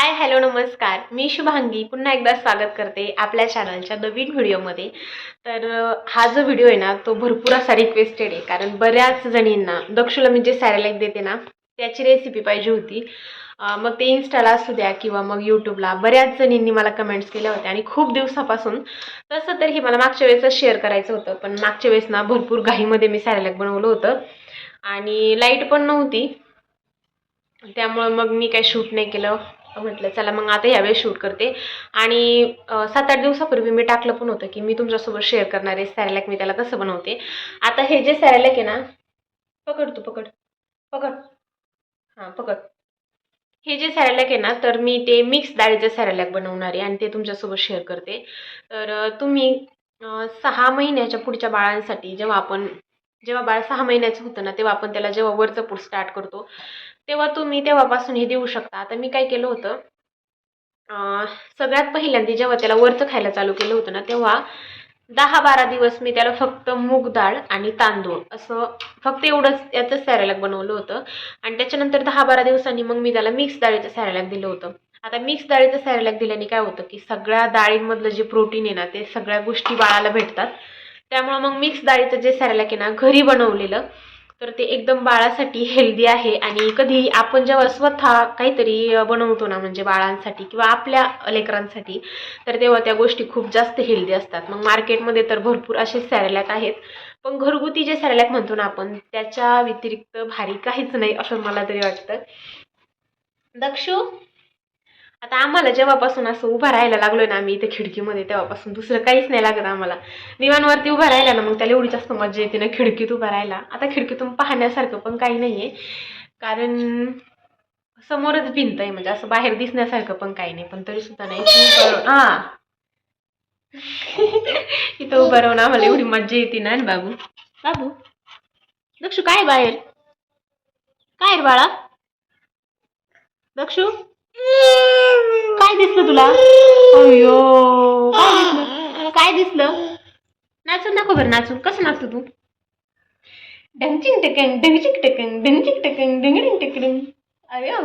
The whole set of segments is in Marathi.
हाय हॅलो नमस्कार. मी शुभांगी पुन्हा एकदा स्वागत करते आपल्या चॅनलच्या नवीन व्हिडिओमध्ये. तर हा जो व्हिडिओ आहे ना तो भरपूर असा रिक्वेस्टेड आहे, कारण बऱ्याच जणींना दक्षूला मी जे सॅरेलॅक देते ना त्याची रेसिपी पाहिजे होती. मग ते इन्स्टाला असू द्या किंवा मग यूट्यूबला बऱ्याच जणींनी मला कमेंट्स केल्या होत्या आणि खूप दिवसापासून. तसं तर हे मला मागच्या वेळेसच शेअर करायचं होतं, पण मागच्या वेळेस ना भरपूर घाईमध्ये मी सॅरेलॅक बनवलं होतं आणि लाईट पण नव्हती, त्यामुळे मग मी काही शूट नाही केलं. म्हटलं चला मग आता यावेळेस शूट करते. आणि 7-8 दिवसापूर्वी मी टाकलं पण होतं की मी तुमच्यासोबत शेअर करणार आहे सॅरेलॅक मी त्याला कसं बनवते. आता हे जे सॅरेलॅक आहे ना, पकड तू पकड पकड, हां पकड. हे जे सॅरेलॅक आहे ना तर मी ते मिक्स डाळीचं सॅरेलॅक बनवणार आहे आणि ते तुमच्यासोबत शेअर करते. तर तुम्ही 6 महिन्याच्या पुढच्या बाळांसाठी जेव्हा बाळ 6 महिन्याचं होतं ना तेव्हा आपण त्याला जेव्हा वरचं पूड स्टार्ट करतो तेव्हा तुम्ही तेव्हापासून हे देऊ शकता. आता मी काय केलं होतं, सगळ्यात पहिल्यांदा जेव्हा त्याला वरचं खायला चालू केलं होतं ना तेव्हा 10-12 दिवस मी त्याला फक्त मूग डाळ आणि तांदूळ असं फक्त एवढंच याचं सॅरेलॅक बनवलं होतं. आणि त्याच्यानंतर 10-12 दिवसांनी मग मी त्याला मिक्स डाळीचं सॅरेलॅक दिलं होतं. आता मिक्स डाळीचं सॅरेलॅक दिल्याने काय होतं की सगळ्या डाळींमधलं जे प्रोटीन आहे ना ते सगळ्या गोष्टी बाळाला भेटतात. त्यामुळे मग मिक्स डाळीचं जे सॅरेलॅक आहे ना घरी बनवलेलं तर ते एकदम बाळासाठी हेल्दी आहे. आणि कधी आपण जेव्हा स्वतः काहीतरी बनवतो ना म्हणजे बाळांसाठी किंवा आपल्या लेकरांसाठी तर तेव्हा त्या गोष्टी खूप जास्त हेल्दी असतात. मग मार्केटमध्ये तर भरपूर असे सॅरेलॅक आहेत, पण घरगुती जे सॅरेलॅक म्हणतो ना आपण त्याच्या व्यतिरिक्त भारी काहीच नाही असं मला तरी वाटतं. दक्षू, आता आम्हाला जेव्हापासून असं उभं राहायला लागलोय ना आम्ही इथे खिडकीमध्ये तेव्हापासून दुसरं काहीच नाही लागत आम्हाला. दिवाणवरती उभं राहिला ना मग त्याला एवढी जास्त मजा येते ना खिडकीत उभं राहायला. आता खिडकीतून पाहण्यासारखं पण काही नाहीये, कारण समोरच भिंत आहे, म्हणजे असं बाहेर दिसण्यासारखं पण काही नाही, पण तरी सुद्धा नाही हा इथं उभं राहून आम्हाला एवढी मजा येते ना. बाबू बाबू दक्षू काय बाहेर, काय रे बाळा दक्षू, काय दिसलं तुला? अय्यो, काय दिसलं, काय दिसलं? नाचून दाखव बरं, नाचून कसं नाचतो तू? ढंचिंग टकंग ढंचिंग टकंग ढंचिंग टकंग ढंगिंग टकंग. अयो,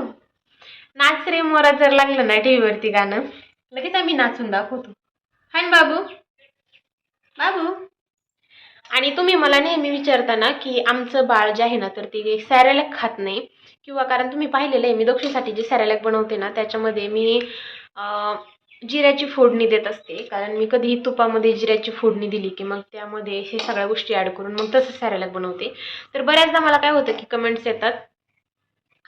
नाच रे मोरा जर लागलं ना टीव्हीवरती गाणं लगेच आम्ही नाचून दाखवतो. हाय ना बाबू, बाबू. आणि तुम्ही मला नेहमी विचारता ना की आमचं बाळ जे आहे ना तर ते सॅरेलॅक खात नाही, किंवा कारण तुम्ही पाहिलेलं आहे मी दक्षिणसाठी जे सॅरेलॅक बनवते ना त्याच्यामध्ये मी जिऱ्याची फोडणी देत असते. कारण मी कधीही तुपामध्ये जिऱ्याची फोडणी दिली की मग त्यामध्ये हे सगळ्या गोष्टी ॲड करून मग तसं सॅरेलॅक बनवते. तर बऱ्याचदा मला काय होतं की कमेंट्स येतात,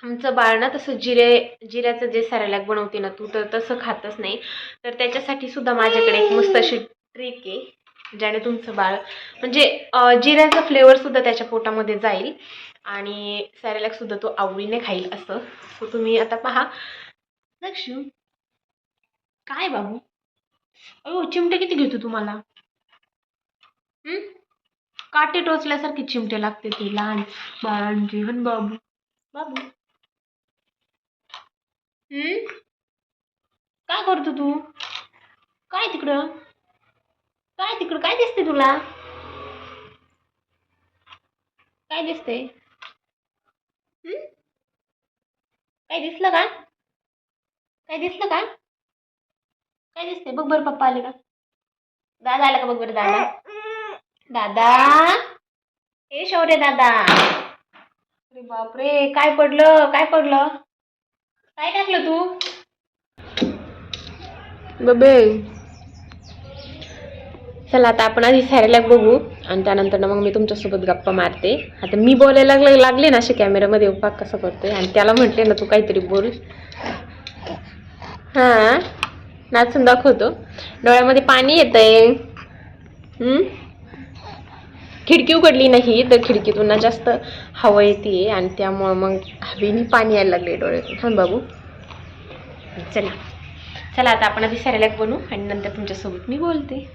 आमचं बाळ ना तसं जिऱ्याचं जे सॅरेलॅक बनवते ना तू तर तसं खातच नाही. तर त्याच्यासाठी सुद्धा माझ्याकडे एक मस्त अशी ट्रिक आहे ज्याने तुमचं बाळ म्हणजे जिऱ्याचा फ्लेवर सुद्धा त्याच्या पोटामध्ये जाईल आणि सॅरेलॅक सुद्धा तो आवडीने खाईल असं. सो तुम्ही आता पहा. दक्षू काय बाबू, अहो चिमटे किती घेतो तुम्हाला? काटे टोचल्यासारखे चिमटे लागते ते लहान बाळांचे. हन बाबू, बाबू. काय करतो तू? काय तिकडं, काय तिकडं काय दिसते तुला? काय दिसते? काय दिसलं का? काय दिसलं का? काय दिसते बघ बरं, पप्पा आले का? दादा आला का बघ बरं. दादा, दादा, ए शौर्य दादा. अरे बापरे, काय पडलं, काय पडलं, काय टाकलं तू? बबे, चला आता आपण आधी सॅरेलॅक बघू आणि त्यानंतर ना मग मी तुमच्यासोबत गप्पा मारते. आता मी बोलायला लागले ना असे कॅमेऱ्यामध्ये उपाक कसं करतोय आणि त्याला म्हटले ना तू काहीतरी बोल. हां नाचून दाखवतो, डोळ्यामध्ये पाणी येतंय. खिडकी उघडली नाही तर खिडकीतून ना जास्त हवा येते आणि त्यामुळं मग हवेने पाणी यायला लागले डोळ्यातून. हां बाबू, चला चला आता आपण आधी सॅरेलॅक बनवू आणि नंतर तुमच्यासोबत मी बोलते.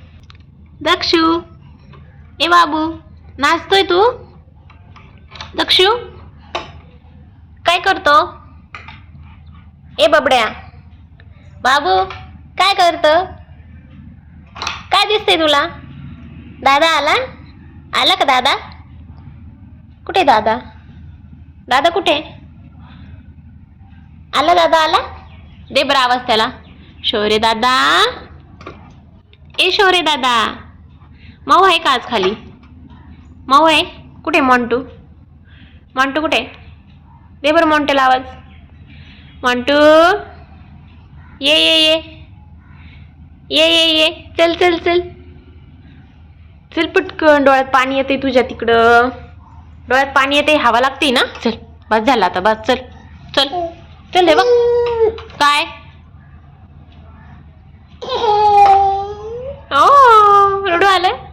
दक्षू, ए बाबू, नाचतोय तू? दक्षू काय करतो? ए बबड्या, बाबू काय करतो? काय दिसतंय तुला? दादा आला, आला का दादा? कुठे दादा, दादा कुठे आला? दादा आला? दे बरं आवाज त्याला. शौर्य दादा, ए शौर्य दादा. माऊ आहे का आज खाली? माऊ आहे कुठे? मॉन्टू, मॉन्टू कुठे? दे बरं मॉन्टूला आवाज. मॉन्टू, ये ये ये ये ये ये, चल चल चल चल पटकन. डोळ्यात पाणी येते तुझ्या तिकडं, डोळ्यात पाणी येते, हवा लागते ना. चल बस झालं आता, बस. चल चल चल. हे बघ काय, रडू आलं.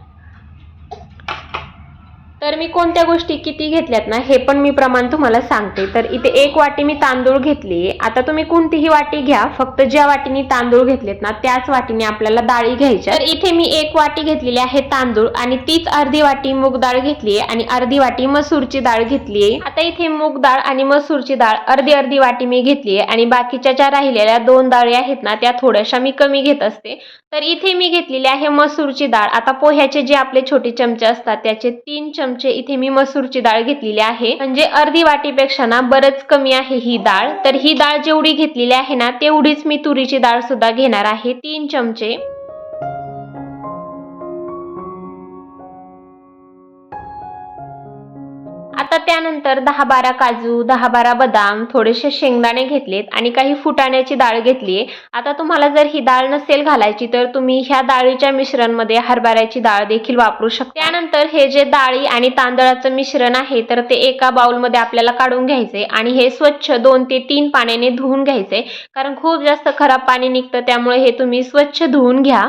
तर मी कोणत्या गोष्टी किती घेतल्यात ना हे पण मी प्रमाण तुम्हाला सांगते. तर इथे 1 वाटी मी तांदूळ घेतली. आता तुम्ही कोणतीही वाटी घ्या, फक्त ज्या वाटीने तांदूळ घेतलेत ना त्याच वाटीने आपल्याला डाळी घ्यायच्या. तर इथे मी 1 वाटी घेतलेली आहे तांदूळ आणि तीच अर्धी वाटी मूग डाळ घेतली आहे आणि अर्धी वाटी मसूरची डाळ घेतली आहे. आता इथे मूग डाळ आणि मसूरची डाळ अर्धी अर्धी वाटी मी घेतली आहे आणि बाकीच्या ज्या राहिलेल्या 2 डाळी आहेत ना त्या थोड्याशा मी कमी घेत असते. तर इथे मी घेतलेली आहे मसूरची डाळ. आता पोह्याचे जे आपले छोटे चमचे असतात त्याचे 3 चमचे इथे मी मसूरची डाळ घेतलेली आहे. म्हणजे अर्धी वाटीपेक्षा ना बरंच कमी आहे ही डाळ. तर ही डाळ जेवढी घेतलेली आहे ना तेवढीच मी तुरीची डाळ सुद्धा घेणार आहे, 3 चमचे. आता त्यानंतर 10-12 काजू, 10-12 बदाम, थोडेसे शेंगदाणे घेतलेत आणि काही फुटाण्याची डाळ घेतली. आता तुम्हाला जर ही डाळ नसेल घालायची तर तुम्ही ह्या डाळीच्या मिश्रणमध्ये हरभऱ्याची डाळ देखील वापरू शकता. त्यानंतर हे जे डाळी आणि तांदळाचं मिश्रण आहे तर ते एका बाउलमध्ये आपल्याला काढून घ्यायचे आणि हे स्वच्छ 2 ते 3 पाण्याने धुवून घ्यायचे, कारण खूप जास्त खराब पाणी निघतं, त्यामुळे हे तुम्ही स्वच्छ धुवून घ्या.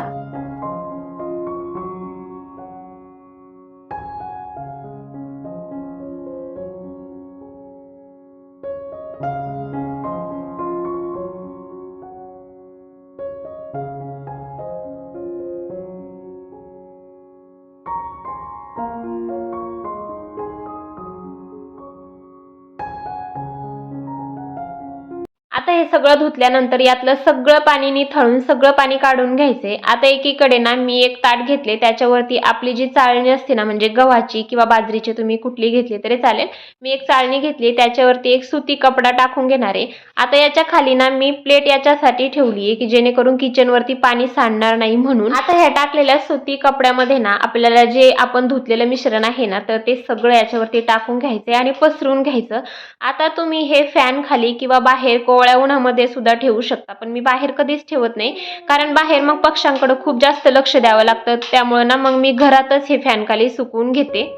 आता हे सगळं धुतल्यानंतर यातलं सगळं पाणी निथळून सगळं पाणी काढून घ्यायचे. आता एकीकडे ना मी एक ताट घेतले, त्याच्यावरती आपली जी चाळणी असते ना, म्हणजे गव्हाची किंवा बाजरीची, तुम्ही कुठली घेतली तरी चालेल. मी एक चाळणी घेतली, त्याच्यावरती एक सुती कपडा टाकून घेणार आहे. आता याच्या खाली ना मी प्लेट याच्यासाठी ठेवली आहे की जेणेकरून किचनवरती पाणी सांडणार नाही म्हणून. आता ह्या टाकलेल्या सुती कपड्यामध्ये ना आपल्याला जे आपण धुतलेलं मिश्रण आहे ना तर ते सगळं याच्यावरती टाकून घ्यायचे आणि पसरून घ्यायचं. आता तुम्ही हे फॅन खाली किंवा बाहेर कोवळ्या उन्हामध्ये सुद्धा ठेवू शकता, पण मी बाहेर कधीच ठेवत नाही, कारण बाहेर मग पक्ष्यांकडे खूप जास्त लक्ष द्यावं लागतं. त्यामुळे ना मग मी घरातच हे फॅन खाली सुकवून घेते.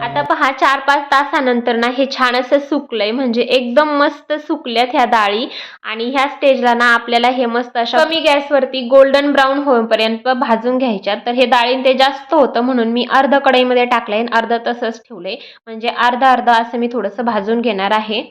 आता पहा 4-5 तासानंतर ना हे छान असं सुकलंय, म्हणजे एकदम मस्त सुकल्यात ह्या डाळी. आणि ह्या स्टेजला ना आपल्याला हे मस्त अशा कमी गॅसवरती गोल्डन ब्राऊन होईपर्यंत भाजून घ्यायच्यात. तर हे डाळीन ते जास्त होतं म्हणून मी अर्ध कढईमध्ये टाकलंय आणि अर्ध तसंच ठेवलंय, म्हणजे अर्ध अर्ध असं मी थोडंसं भाजून घेणार आहे.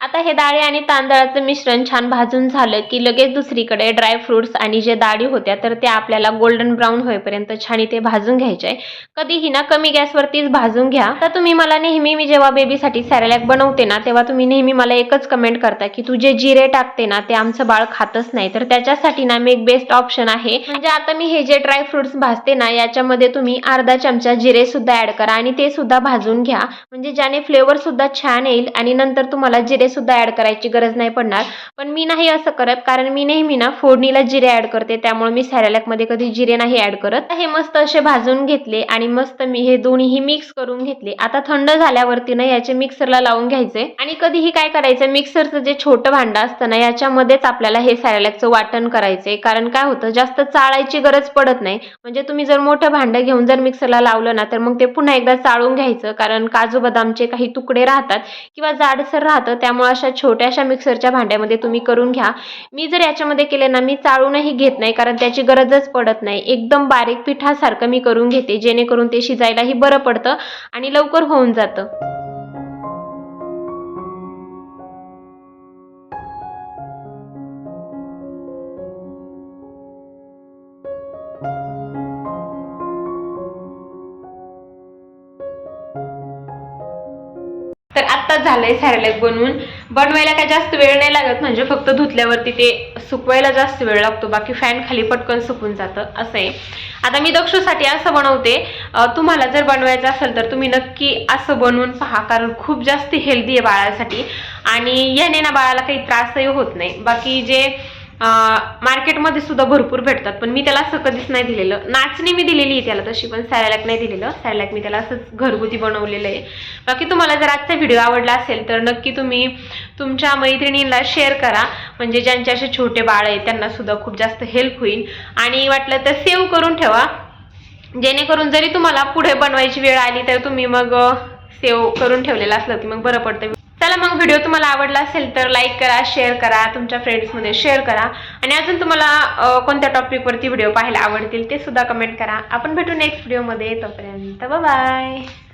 आता हे डाळी आणि तांदळाचं मिश्रण छान भाजून झालं की लगेच दुसरीकडे ड्रायफ्रुट्स आणि जे डाळी होत्या तर त्या आपल्याला गोल्डन ब्राऊन होईपर्यंत छान इथे भाजून घ्यायचे. कधीही ना कमी गॅसवरतीच भाजून घ्या. आता तुम्ही मला नेहमी, मी जेव्हा बेबीसाठी सॅरेलॅक बनवते ना तेव्हा तुम्ही नेहमी मला एकच कमेंट करता की तू जे जिरे टाकते ना ते आमचं बाळ खातच नाही. तर त्याच्यासाठी ना मी एक बेस्ट ऑप्शन आहे, म्हणजे आता मी हे जे ड्रायफ्रुट्स भाजते ना याच्यामध्ये तुम्ही अर्धा चमचा जिरे सुद्धा ऍड करा आणि ते सुद्धा भाजून घ्या, म्हणजे ज्याने फ्लेवर सुद्धा छान येईल आणि नंतर तुम्हाला जिरे सुद्धा ऍड करायची गरज नाही पडणार. पण मी नाही असं करत, कारण मी नेहमी ना फोडणीला जिरे ऍड करते, त्यामुळे मी सॅरेलॅक मध्ये कधी जिरे नाही ऍड करत. हे मस्त असे भाजून घेतले आणि मस्त मी हे दोन्ही मिक्स करून घेतले. आता थंड झाल्यावरती ना याचे मिक्सरला लावून घ्यायचे आणि कधीही काय करायचं, मिक्सरचं जे छोटं भांडं असतं ना याच्यामध्येच आपल्याला हे सॅरेलॅकचं वाटण करायचंय. कारण काय होतं, जास्त चाळायची गरज पडत नाही. म्हणजे तुम्ही जर मोठं भांडं घेऊन जर मिक्सरला लावलं ना तर मग ते पुन्हा एकदा चाळून घ्यायचं, कारण काजू बदामचे काही तुकडे राहतात किंवा जाडसर राहतं. त्यामुळे अशा छोट्याशा मिक्सरच्या भांड्यामध्ये तुम्ही करून घ्या. मी जर याच्यामध्ये केले ना मी चाळूनही घेत नाही, कारण त्याची गरजच पडत नाही. एकदम बारीक पिठासारखं मी करून घेते, जेणेकरून ते शिजायलाही बरं पडतं आणि लवकर होऊन जातं. आत्ताच झालंय सॅरेलॅक बनवायला काय जास्त वेळ नाही लागत, म्हणजे फक्त धुतल्यावरती ते सुकवायला जास्त वेळ लागतो, बाकी फॅन खाली पटकन सुकून जातं असं आहे. आता मी दक्षूसाठी असं बनवते, तुम्हाला जर बनवायचं असेल तर तुम्ही नक्की असं बनवून पहा, कारण खूप जास्त हेल्दी आहे बाळासाठी आणि याने ना बाळाला काही त्रासही होत नाही. बाकी जे मार्केटमध्ये सुद्धा भरपूर भेटतात, पण मी त्याला असं कधीच नाही दिलेलं. नाचणी मी दिलेली आहे त्याला तशी, पण सॅरेलॅक नाही दिलेलं. सॅरेलॅक मी त्याला असंच घरगुती बनवलेलं आहे. बाकी तुम्हाला जर आजचा व्हिडिओ आवडला असेल तर नक्की तुम्ही तुमच्या मैत्रिणींना शेअर करा, म्हणजे ज्यांचे असे छोटे बाळ आहे त्यांना सुद्धा खूप जास्त हेल्प होईल. आणि वाटलं तर सेव्ह करून ठेवा, जेणेकरून जरी तुम्हाला पुढे बनवायची वेळ आली तर तुम्ही मग सेव्ह करून ठेवलेलं असलं की मग बरं पडतं. चला मग व्हिडिओ तुम्हाला आवडला असेल तर लाईक करा, शेअर करा, तुमच्या फ्रेंड्समध्ये शेअर करा आणि अजून तुम्हाला कोणत्या टॉपिकवरती व्हिडिओ पाहायला आवडतील ते सुद्धा कमेंट करा. आपण भेटू नेक्स्ट व्हिडिओमध्ये. तोपर्यंत बाय बाय.